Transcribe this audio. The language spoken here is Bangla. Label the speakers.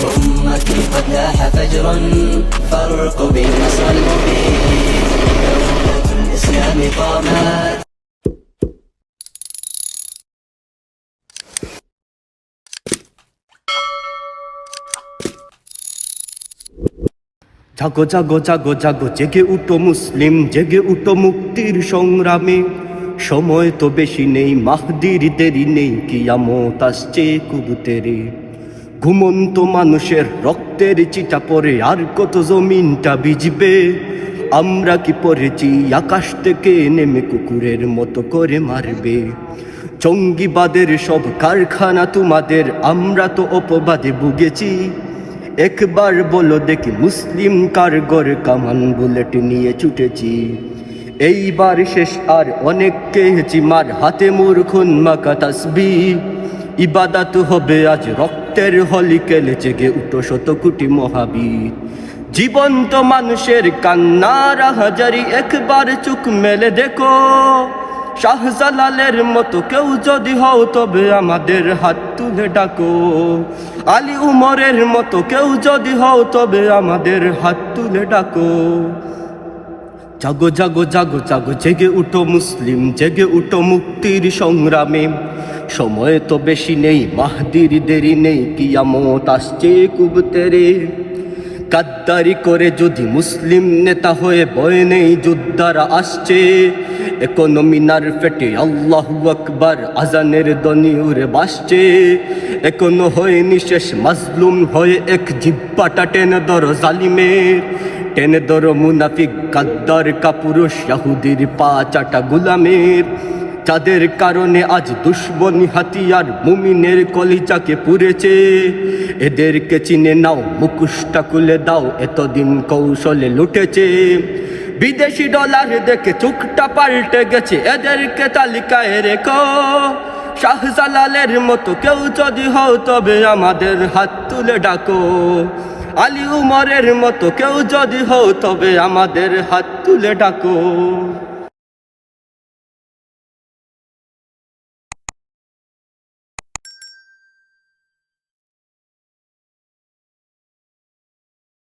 Speaker 1: أمتي قد لاح فجرا فارقبي النصر المبين دولة الإسلام قامت
Speaker 2: জাগো জাগো জাগো জাগো জেগে উঠো মুসলিম, জেগে উঠো মুক্তির সংগ্রামে। সময় তো বেশি নেই, মাহদির দেরি নেই, কিয়ামত আসছে কুবুতেরে। ঘুমন্ত মানুষের রক্তের চিটা পরে আর কত জমিনটা ভিজবে। আমরা কি পড়েছি আকাশ থেকে নেমে কুকুরের মতো করে মারবে। জঙ্গিবাদের সব কারখানা তোমাদের, আমরা তো অপবাদে ভুগেছি। একবার বলো দেখি মুসলিম কার গড়ে কামান বুলেট নিয়ে ছুটেছি। এইবার শেষ আর অনেক কেহেছি মার, হাতে মূর্খুন মাকা তাসবিহ। ইবাদত হবে আজ রক্তের হলি খেলে, জেগে উঠো শত কোটি মহাবীর। জীবন্ত মানুষের কান্নার হাজারি, একবার চোখ মেলে দেখো। শাহজালালের মতো কেউ যদি হও তবে আমাদের হাত তুলে ডাকো। আলী উমরের মতো কেউ যদি হও তবে আমাদের হাত তুলে ডাকো। জাগো জাগো জাগো জাগো জেগে উঠো মুসলিম, জেগে উঠো মুক্তির সংগ্রামে। সময় তো বেশি নেই, মাহদির দেরি নেই, কিয়ামত আসছে কুবতেরে। গাদ্দারি করে যদি মুসলিম নেতা হয়ে ভয় নেই, যোদ্ধারা আসছে। এখনো মিনার ফেটে আল্লাহু আকবার আজানের ধ্বনি উড়ে ভাসছে। এখনো হয়নি শেষ মাজলুম হয়ে এক জিহ্বাটা টেনে ধরো জালিমের। টেনে ধরো মুনাফিক গাদ্দার কাপুরুষ ইহুদির পা চাটা গুলামের। যাদের কারণে আজ দুশ্মনী হাতিয়ার মুমিনের কলিজাকে পুড়েছে। এদেরকে চিনে নাও, মুখোশটা খুলে দাও, এতদিন কৌশলে লুটেছে। বিদেশি ডলার দেখে চোখটা পাল্টে গেছে, এদেরকে তালিকায় রেখো। শাহজালালের মতো কেউ যদি হও তবে আমাদের হাত তুলে ডাকো। আলী উমরের মতো কেউ যদি হও তবে আমাদের হাত তুলে ডাকো।